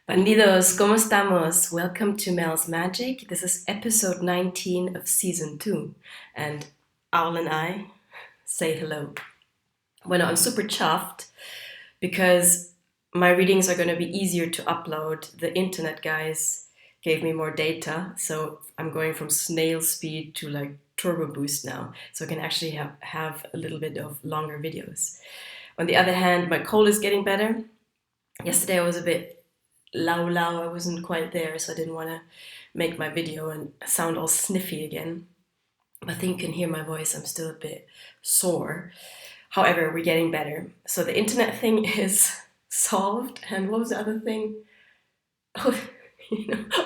Bandidos, ¿cómo estamos? Welcome to Mel's Magic. This is episode 19 of season 2. And Owl and I say hello. Bueno, I'm super chuffed because my readings are going to be easier to upload. The internet guys gave me more data, so I'm going from snail speed to like turbo boost now, so I can actually have a little bit of longer videos. On the other hand, my cold is getting better. Yesterday I was a bit lau lau, I wasn't quite there, so I didn't want to make my video and sound all sniffy again. I think you can hear my voice, I'm still a bit sore. However, we're getting better. So the internet thing is solved. And what was the other thing? Oh,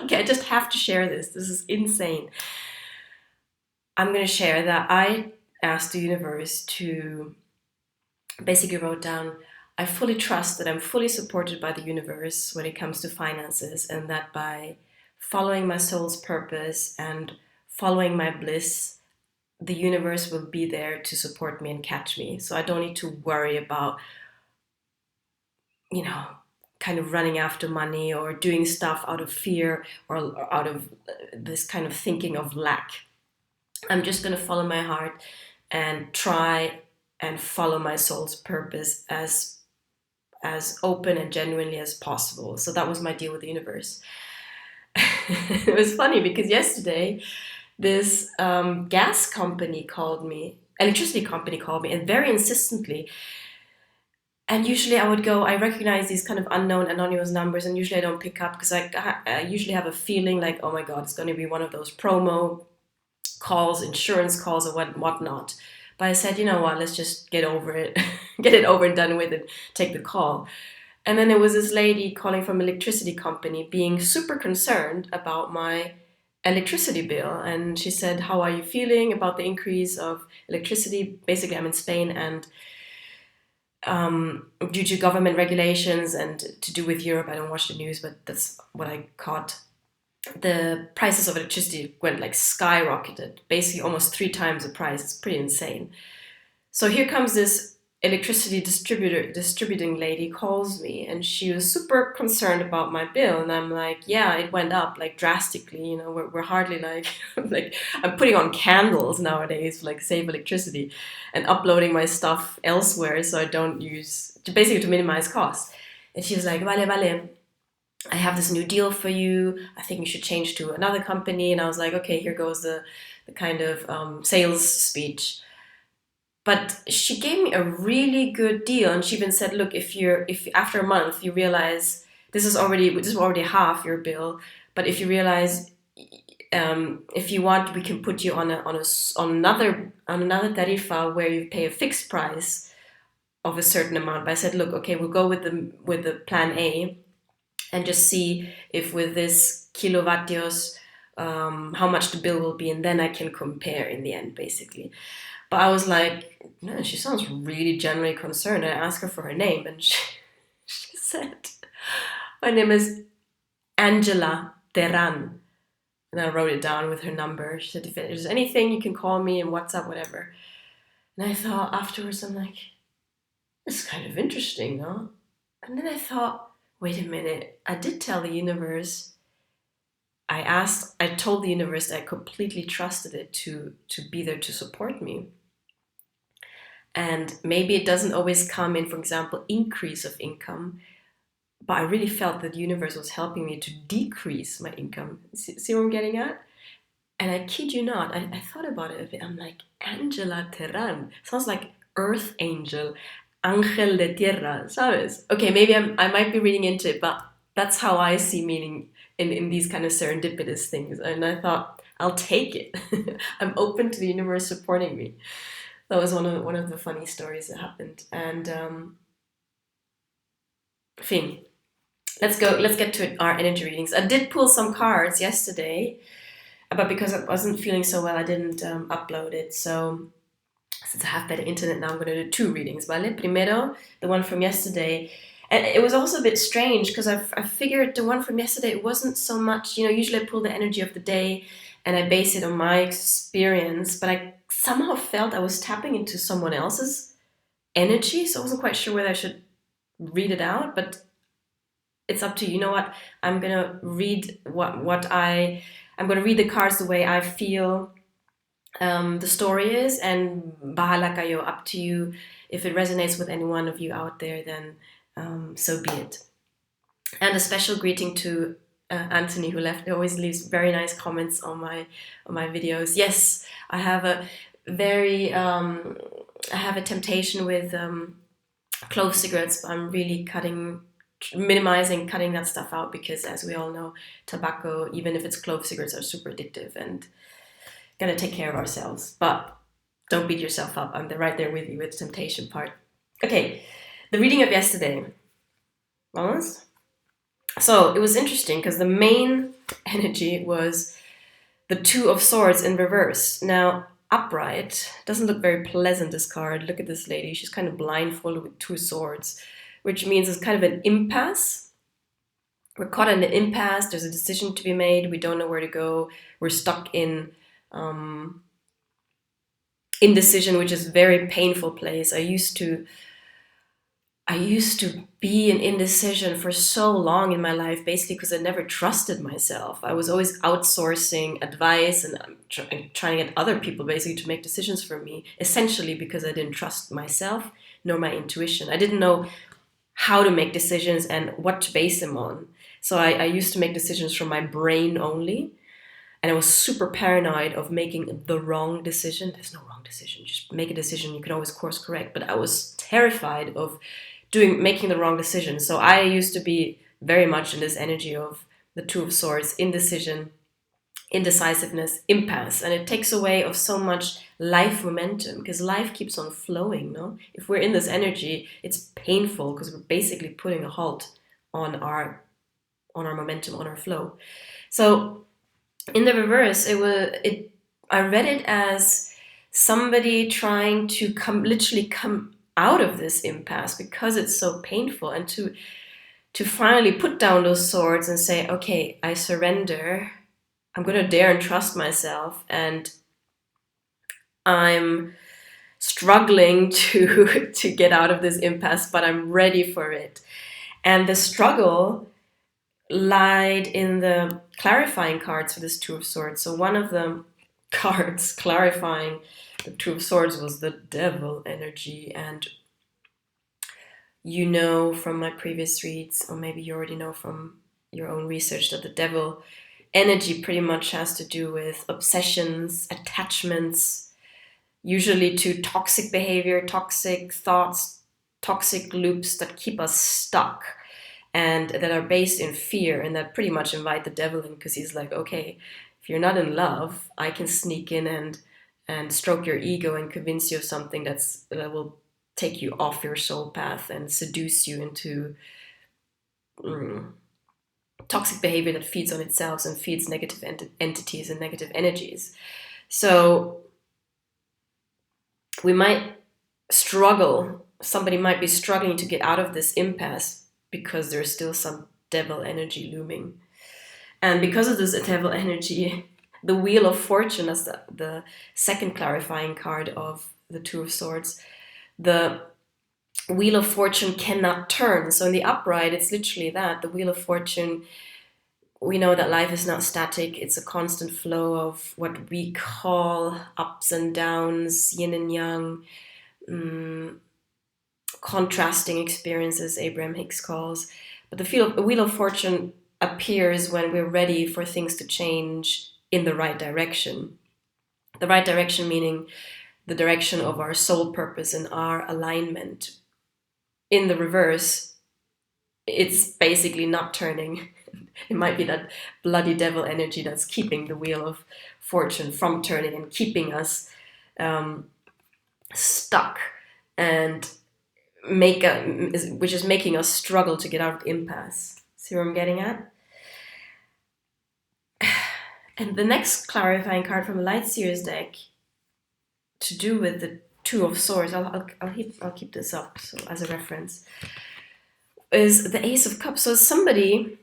okay, I just have to share this. This is insane. I'm going to share that I asked the universe to basically wrote down, I fully trust that I'm fully supported by the universe when it comes to finances, and that by following my soul's purpose and following my bliss, the universe will be there to support me and catch me. So I don't need to worry about, kind of running after money or doing stuff out of fear or out of this kind of thinking of lack. I'm just going to follow my heart and try and follow my soul's purpose as open and genuinely as possible. So that was my deal with the universe. It was funny because yesterday this gas company called me, electricity company called me, and very insistently. And usually I recognize these kind of unknown anonymous numbers, and usually I don't pick up because I usually have a feeling like, oh my God, it's going to be one of those promo calls, insurance calls, or whatnot. But I said, you know what, let's just get over it, get it over and done with, and take the call. And then there was this lady calling from an electricity company being super concerned about my electricity bill. And she said, how are you feeling about the increase of electricity? Basically, I'm in Spain, and due to government regulations and to do with Europe, I don't watch the news, but that's what I caught. The prices of electricity went like skyrocketed, basically almost 3 times the price. It's pretty insane. So here comes this electricity distributing lady calls me, and she was super concerned about my bill, and I'm like, yeah, it went up like drastically. We're hardly like like I'm putting on candles nowadays for like save electricity and uploading my stuff elsewhere so I don't use, basically to minimize costs. And she was like, vale, I have this new deal for you. I think you should change to another company. And I was like, okay, here goes the kind of sales speech. But she gave me a really good deal, and she even said, look, if after a month you realize this is already half your bill, but if you realize, if you want, we can put you on another tarifa where you pay a fixed price of a certain amount. But I said, look, okay, we'll go with the plan A and just see if with this kilovatios, how much the bill will be, and then I can compare in the end, basically. But I was like, no, she sounds really genuinely concerned. I asked her for her name, and she said, my name is Angela Terran. And I wrote it down with her number. She said, if there's anything, you can call me and WhatsApp, whatever. And I thought afterwards, I'm like, this is kind of interesting, no? And then I thought, wait a minute, I did tell the universe. I told the universe that I completely trusted it to be there to support me. And maybe it doesn't always come in, for example, increase of income, but I really felt that the universe was helping me to decrease my income. See what I'm getting at? And I kid you not, I thought about it a bit. I'm like, Angela Terran. Sounds like Earth Angel. Ángel de Tierra, ¿sabes? Okay, maybe I might be reading into it, but that's how I see meaning in these kind of serendipitous things. And I thought, I'll take it. I'm open to the universe supporting me. That was one of the funny stories that happened. And Finn, let's get to our energy readings. I did pull some cards yesterday, but because I wasn't feeling so well, I didn't upload it. So since I have better internet now, I'm going to do 2 readings. Vale? Primero, the one from yesterday. And it was also a bit strange because I figured the one from yesterday, it wasn't so much, usually I pull the energy of the day and I base it on my experience, but I somehow felt I was tapping into someone else's energy, so I wasn't quite sure whether I should read it out, but it's up to you. You know what? I'm gonna read I'm gonna read the cards the way I feel the story is, and bahala kayo, up to you. If it resonates with any one of you out there, then so be it. And a special greeting to Anthony, who always leaves very nice comments on my videos. Yes, I have a very I have a temptation with clove cigarettes, but I'm really minimizing cutting that stuff out, because as we all know, tobacco, even if it's clove cigarettes, are super addictive, and gotta take care of ourselves. But don't beat yourself up. I'm right there with you with the temptation part. Okay, the reading of yesterday. Vamos? So it was interesting because the main energy was the Two of Swords in reverse. Now, upright doesn't look very pleasant, this card. Look at this lady. She's kind of blindfolded with two swords, which means it's kind of an impasse. We're caught in an impasse. There's a decision to be made. We don't know where to go. We're stuck in indecision, which is a very painful place. I used to be in indecision for so long in my life, basically because I never trusted myself. I was always outsourcing advice and trying to get other people basically to make decisions for me, essentially because I didn't trust myself nor my intuition. I didn't know how to make decisions and what to base them on. So I used to make decisions from my brain only. And I was super paranoid of making the wrong decision. There's no wrong decision. Just make a decision. You can always course correct. But I was terrified of making the wrong decision. So I used to be very much in this energy of the Two of Swords, indecision, indecisiveness, impasse. And it takes away of so much life momentum, because life keeps on flowing, no? If we're in this energy, it's painful because we're basically putting a halt on our momentum, on our flow. So in the reverse, I read it as somebody trying to literally come out of this impasse because it's so painful, and to finally put down those swords and say, okay, I surrender. I'm going to dare and trust myself, and I'm struggling to get out of this impasse, but I'm ready for it. And the struggle lied in the clarifying cards for this Two of Swords. So one of the cards clarifying the Two of Swords was the Devil energy. And you know from my previous reads, or maybe you already know from your own research, that the Devil energy pretty much has to do with obsessions, attachments, usually to toxic behavior, toxic thoughts, toxic loops that keep us stuck and that are based in fear, and that pretty much invite the devil in, because he's like, okay, if you're not in love, I can sneak in and stroke your ego and convince you of something that will take you off your soul path and seduce you into toxic behavior that feeds on itself and feeds negative entities and negative energies. So we might struggle, somebody might be struggling to get out of this impasse because there's still some devil energy looming. And because of this devil energy, the Wheel of Fortune, as the second clarifying card of the Two of Swords, the Wheel of Fortune cannot turn. So in the upright, it's literally that. The Wheel of Fortune, we know that life is not static. It's a constant flow of what we call ups and downs, yin and yang, contrasting experiences, Abraham Hicks calls. But the Wheel of Fortune appears when we're ready for things to change in the right direction. The right direction meaning the direction of our soul purpose and our alignment. In the reverse, it's basically not turning. It might be that bloody devil energy that's keeping the Wheel of Fortune from turning and keeping us stuck, and which is making us struggle to get out of the impasse. See what I'm getting at? And the next clarifying card from the Light Seer's deck, to do with the Two of Swords, I'll keep this up so as a reference, is the Ace of Cups. So somebody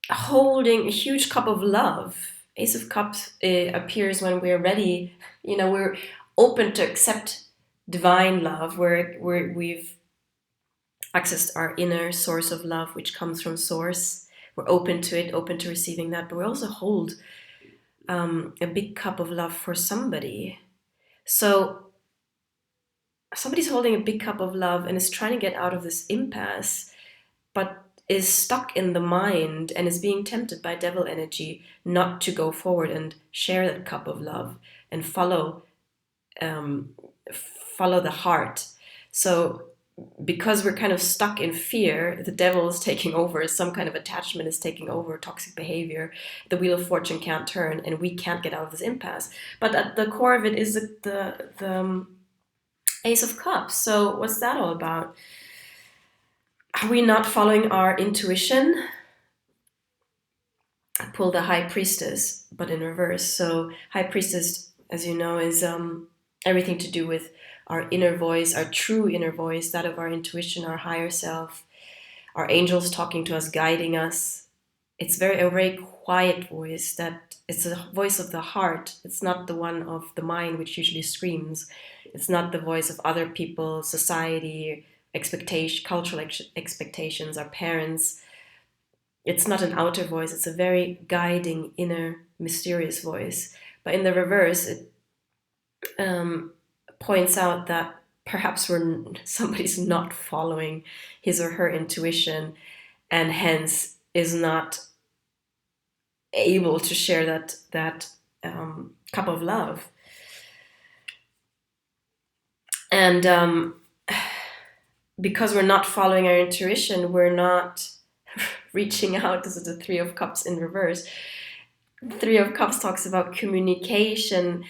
holding a huge cup of love. Ace of Cups appears when we're ready. We're open to accept divine love, where we've access our inner source of love, which comes from source. We're open to it, open to receiving that, but we also hold a big cup of love for somebody. So somebody's holding a big cup of love and is trying to get out of this impasse, but is stuck in the mind and is being tempted by devil energy not to go forward and share that cup of love and follow the heart. So because we're kind of stuck in fear, the devil is taking over, some kind of attachment is taking over, toxic behavior, the wheel of fortune can't turn, and we can't get out of this impasse. But at the core of it is the Ace of Cups. So what's that all about? Are we not following our intuition? I pull the High Priestess, but in reverse. So High Priestess, as you know, is everything to do with our inner voice, our true inner voice, that of our intuition, our higher self, our angels talking to us, guiding us. It's a very quiet voice, that it's a voice of the heart. It's not the one of the mind, which usually screams. It's not the voice of other people, society, cultural expectations, our parents. It's not an outer voice. It's a very guiding, inner, mysterious voice. But in the reverse, it points out that perhaps somebody's not following his or her intuition, and hence is not able to share that cup of love. And because we're not following our intuition, we're not reaching out. This is the Three of Cups in reverse. Three of Cups talks about communication,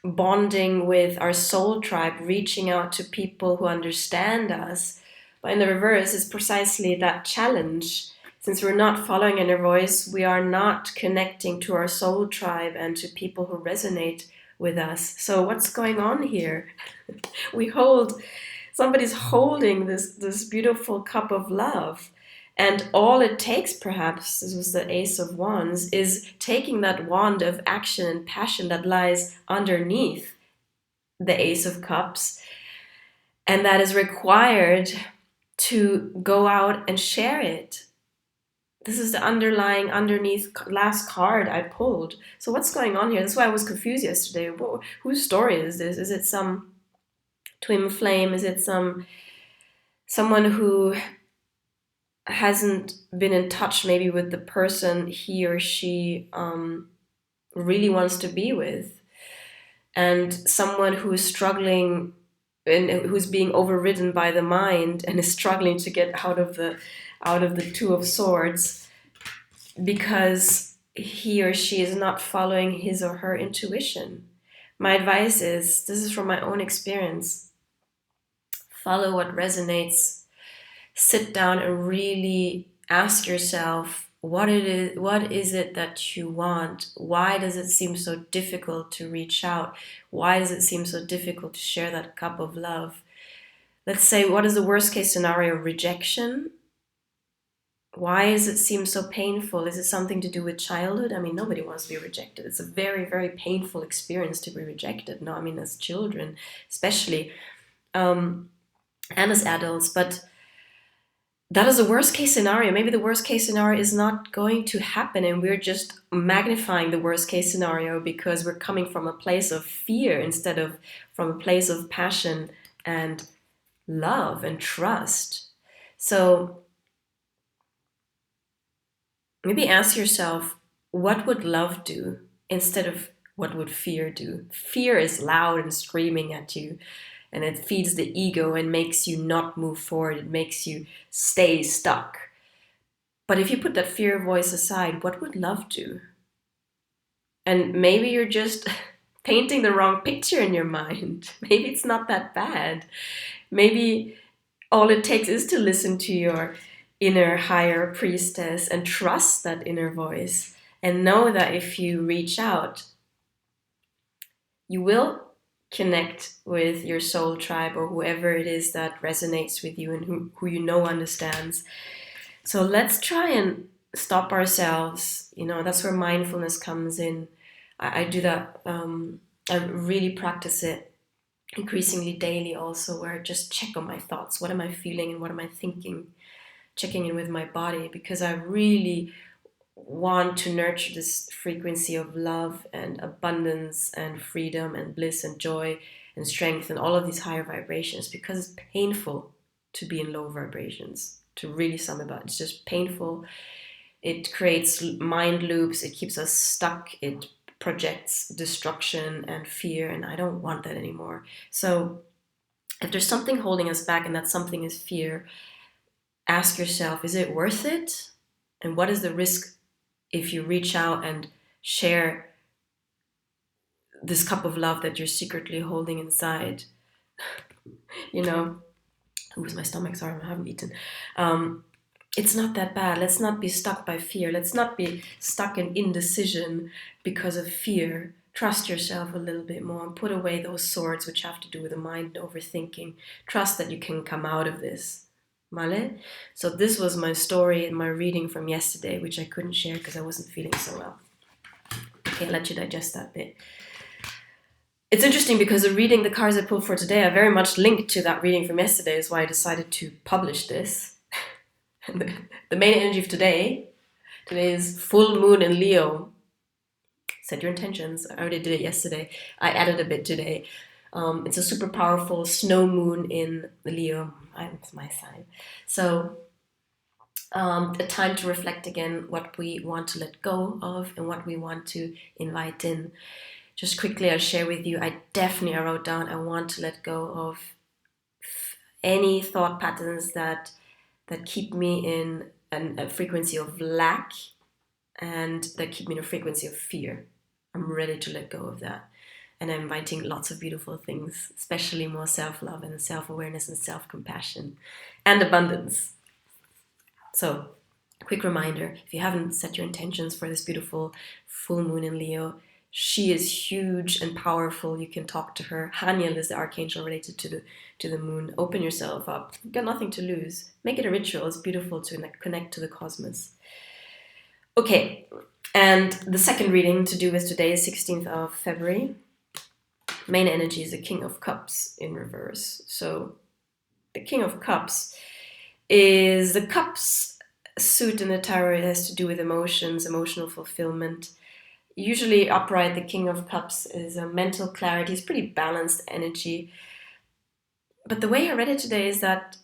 bonding with our soul tribe, reaching out to people who understand us. But in the reverse is precisely that challenge. Since we're not following inner voice, we are not connecting to our soul tribe and to people who resonate with us. So what's going on here? Somebody's holding this beautiful cup of love. And all it takes, perhaps, this was the Ace of Wands, is taking that wand of action and passion that lies underneath the Ace of Cups, and that is required to go out and share it. This is the underneath last card I pulled. So what's going on here? That's why I was confused yesterday. Whose story is this? Is it some twin flame? Is it someone who hasn't been in touch maybe with the person he or she really wants to be with, and someone who is struggling and who's being overridden by the mind and is struggling to get out of the Two of Swords because he or she is not following his or her intuition. My advice is, this is from my own experience, follow what resonates. Sit down and really ask yourself what is it that you want? Why does it seem so difficult to reach out? Why does it seem so difficult to share that cup of love? Let's say, what is the worst case scenario? Rejection? Why does it seem so painful? Is it something to do with childhood? I mean, nobody wants to be rejected. It's a very, very painful experience to be rejected. No, I mean, as children, especially, and as adults, but that is the worst case scenario. Maybe the worst case scenario is not going to happen, and we're just magnifying the worst case scenario because we're coming from a place of fear instead of from a place of passion and love and trust. So maybe ask yourself, what would love do instead of what would fear do? Fear is loud and screaming at you, and it feeds the ego and makes you not move forward. It makes you stay stuck. But if you put that fear voice aside, what would love do? And maybe you're just painting the wrong picture in your mind. Maybe it's not that bad. Maybe all it takes is to listen to your inner higher priestess and trust that inner voice and know that if you reach out, you will connect with your soul tribe or whoever it is that resonates with you and who you know understands. So let's try and stop ourselves. That's where mindfulness comes in. I do that. I really practice it increasingly daily also, where I just check on my thoughts. What am I feeling and what am I thinking? Checking in with my body, because I really want to nurture this frequency of love and abundance and freedom and bliss and joy and strength and all of these higher vibrations, because it's painful to be in low vibrations. To really sum it up, it's just painful. It creates mind loops. It keeps us stuck. It projects destruction and fear, and I don't want that anymore. So if there's something holding us back, and that something is fear, ask yourself, is it worth it? And what is the risk if you reach out and share this cup of love that you're secretly holding inside? You know, ooh, my stomach, sorry, I haven't eaten. It's not that bad. Let's not be stuck by fear. Let's not be stuck in indecision because of fear. Trust yourself a little bit more and put away those swords which have to do with the mind and overthinking. Trust that you can come out of this. Male? So this was my story and my reading from yesterday, which I couldn't share because I wasn't feeling so well. Okay, I'll let you digest that bit. It's interesting because the reading, the cards I pulled for today are very much linked to that reading from yesterday, is why I decided to publish this. The main energy of today is full moon in Leo. Set your intentions. I already did it yesterday. I added a bit today. It's a super powerful snow moon in Leo. It's my sign. So a time to reflect again what we want to let go of and what we want to invite in. Just quickly, I'll share with you. I wrote down, I want to let go of any thought patterns that keep me in a frequency of lack and that keep me in a frequency of fear. I'm ready to let go of that. And I'm inviting lots of beautiful things, especially more self-love and self-awareness and self-compassion and abundance. So, quick reminder, if you haven't set your intentions for this beautiful full moon in Leo, she is huge and powerful. You can talk to her. Haniel is the archangel related to the moon. Open yourself up. You've got nothing to lose. Make it a ritual. It's beautiful to connect to the cosmos. Okay, and the second reading to do with today is 16th of February. Main energy is the King of Cups in reverse. So the King of Cups is the cups suit in the tarot. It has to do with emotions, emotional fulfillment. Usually upright, the King of Cups is a mental clarity. It's pretty balanced energy. But the way I read it today is that,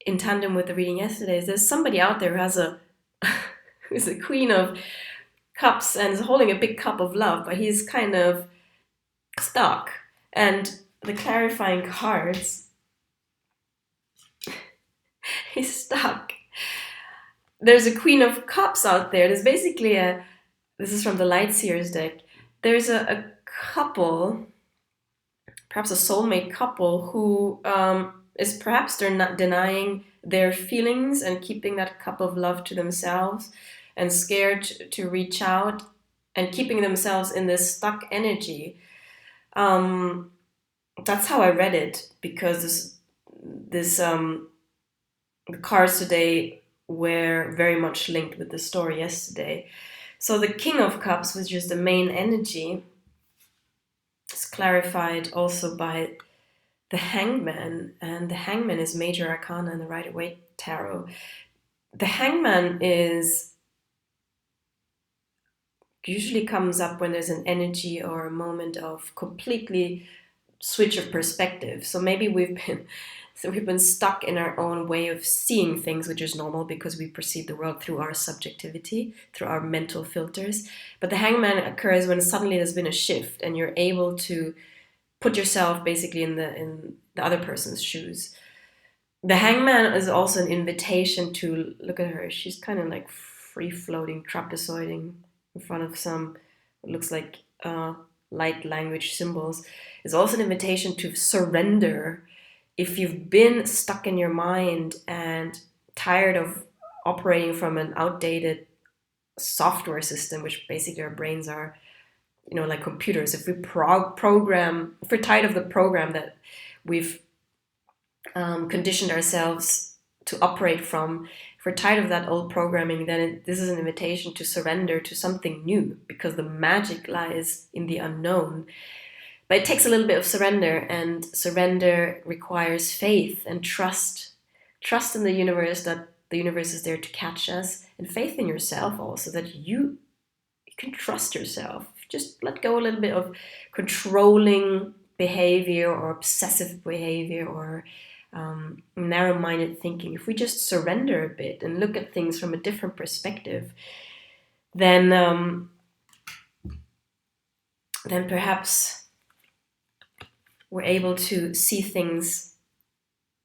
in tandem with the reading yesterday, is there's somebody out there who has who's a Queen of Cups and is holding a big cup of love, but he's kind of stuck. And the clarifying cards, he's stuck. There's a Queen of Cups out there. There's basically this is from the Light Seer's deck. There's a couple, perhaps a soulmate couple, who is perhaps they're not denying their feelings and keeping that cup of love to themselves and scared to reach out and keeping themselves in this stuck energy. That's how I read it, because the cards today were very much linked with the story yesterday. So the King of Cups, which is the main energy, is clarified also by the Hangman, and the Hangman is major arcana in the Rider-Waite tarot. The Hangman usually comes up when there's an energy or a moment of completely switch of perspective. So maybe we've been stuck in our own way of seeing things, which is normal because we perceive the world through our subjectivity, through our mental filters. But the Hangman occurs when suddenly there's been a shift and you're able to put yourself basically in the other person's shoes. The Hangman is also an invitation to look at her. She's kind of like free-floating, trapezoiding in front of some, it looks like light language symbols. It's also an invitation to surrender. If you've been stuck in your mind and tired of operating from an outdated software system, which basically our brains are, like computers. If we if we're tired of the program that we've conditioned ourselves to operate from, if we're tired of that old programming, then this is an invitation to surrender to something new, because the magic lies in the unknown. But it takes a little bit of surrender, and surrender requires faith and trust. Trust in the universe, that the universe is there to catch us, and faith in yourself also, that you can trust yourself. Just let go a little bit of controlling behavior or obsessive behavior or narrow-minded thinking. If we just surrender a bit and look at things from a different perspective, then perhaps we're able to see things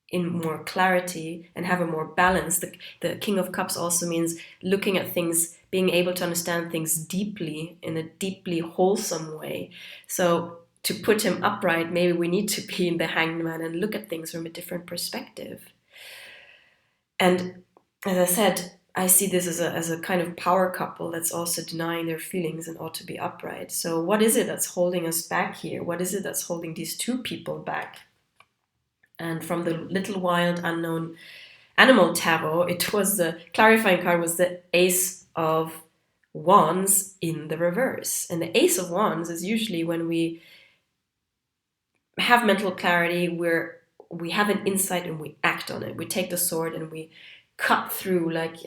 in more clarity and have a more balance. The King of Cups also means looking at things, being able to understand things deeply, in a deeply wholesome way. So to put him upright, maybe we need to be in the Hanged Man and look at things from a different perspective. And as I said, I see this as a kind of power couple that's also denying their feelings and ought to be upright. So what is it that's holding us back here? What is it that's holding these two people back? And from the Little Wild Unknown Animal Tarot, it was the clarifying card was the Ace of Wands in the reverse. And the Ace of Wands is usually when we have mental clarity, we have an insight and we act on it. We take the sword and we cut through, like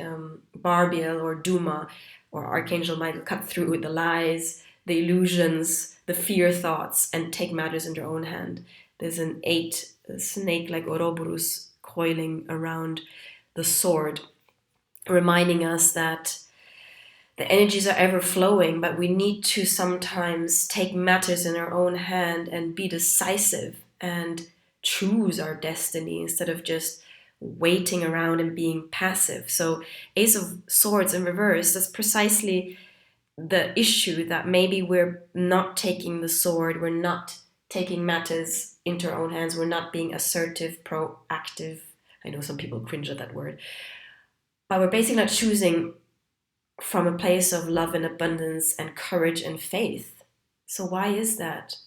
Barbiel or Duma or Archangel Michael, cut through the lies, the illusions, the fear thoughts, and take matters into our own hand. There's an 8 snake like Ouroboros coiling around the sword, reminding us that the energies are ever flowing, but we need to sometimes take matters in our own hand and be decisive and choose our destiny instead of just waiting around and being passive. So Ace of Swords in reverse, that's precisely the issue, that maybe we're not taking the sword, we're not taking matters into our own hands, we're not being assertive, proactive. I know some people cringe at that word, but we're basically not choosing from a place of love and abundance and courage and faith. So why is that?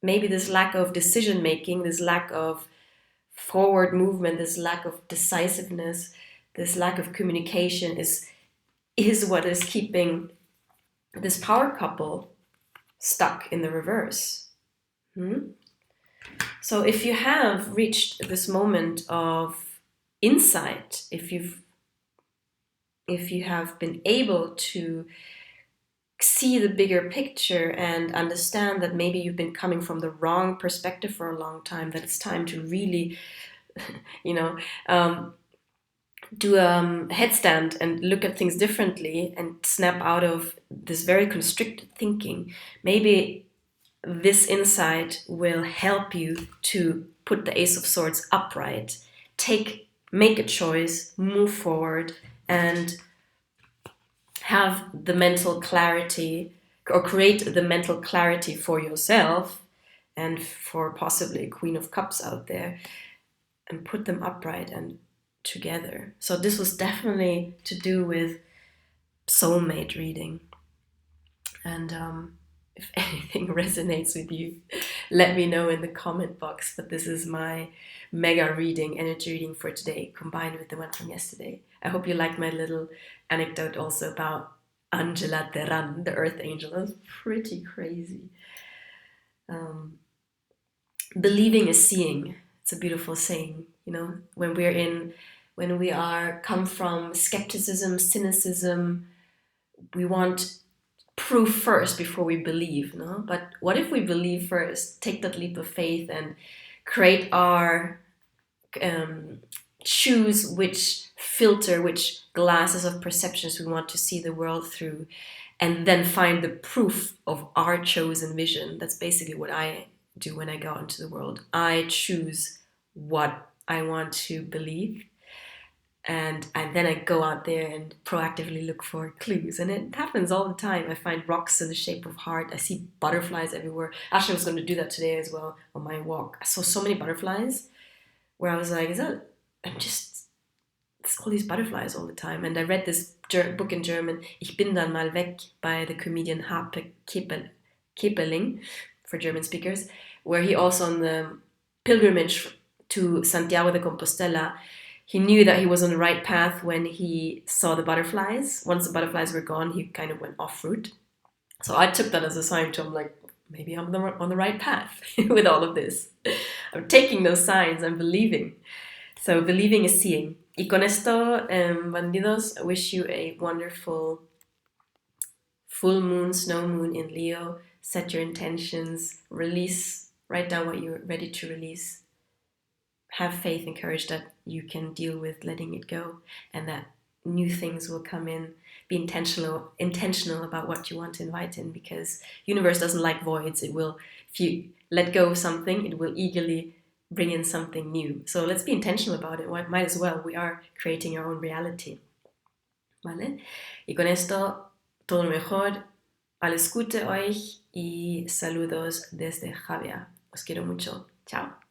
Maybe this lack of decision making, this lack of forward movement, this lack of decisiveness, this lack of communication is what is keeping this power couple stuck in the reverse. So if you have reached this moment of insight, if you have been able to see the bigger picture and understand that maybe you've been coming from the wrong perspective for a long time, that it's time to really, do a headstand and look at things differently and snap out of this very constricted thinking. Maybe this insight will help you to put the Ace of Swords upright, make a choice, move forward, and have the mental clarity, or create the mental clarity for yourself and for possibly a Queen of Cups out there, and put them upright and together. So this was definitely to do with soulmate reading. And if anything resonates with you, let me know in the comment box. But this is my mega reading, energy reading for today, combined with the one from yesterday. I hope you liked my little anecdote also about Angela Terran, the Earth Angel. That was pretty crazy. Believing is seeing. It's a beautiful saying. When we come from skepticism, cynicism, we want proof first before we believe, no? But what if we believe first, take that leap of faith and create our, choose which filter, which glasses of perceptions we want to see the world through, and then find the proof of our chosen vision. That's basically what I do when I go out into the world. I choose what I want to believe, and then I go out there and proactively look for clues. And it happens all the time. I find rocks in the shape of heart. I see butterflies everywhere. Actually, I was going to do that today as well on my walk. I saw so many butterflies where I was like, it's all these butterflies all the time. And I read this book in German, Ich bin dann mal weg, by the comedian Harpe Kepeling, for German speakers, where he also, on the pilgrimage to Santiago de Compostela, he knew that he was on the right path when he saw the butterflies. Once the butterflies were gone, he kind of went off route. So I took that as a sign to, I'm like, maybe I'm on the right path with all of this. I'm taking those signs, I'm believing. So believing is seeing. Y con esto, Bandidos, I wish you a wonderful full moon, snow moon in Leo. Set your intentions, release, write down what you're ready to release. Have faith and courage that you can deal with letting it go, and that new things will come in. Be intentional about what you want to invite in, because universe doesn't like voids. It will, if you let go of something, it will eagerly bring in something new. So let's be intentional about it. Might as well. We are creating our own reality. ¿Vale? Y con esto, todo lo mejor. Alles Gute euch y saludos desde Javier. Os quiero mucho. Chao.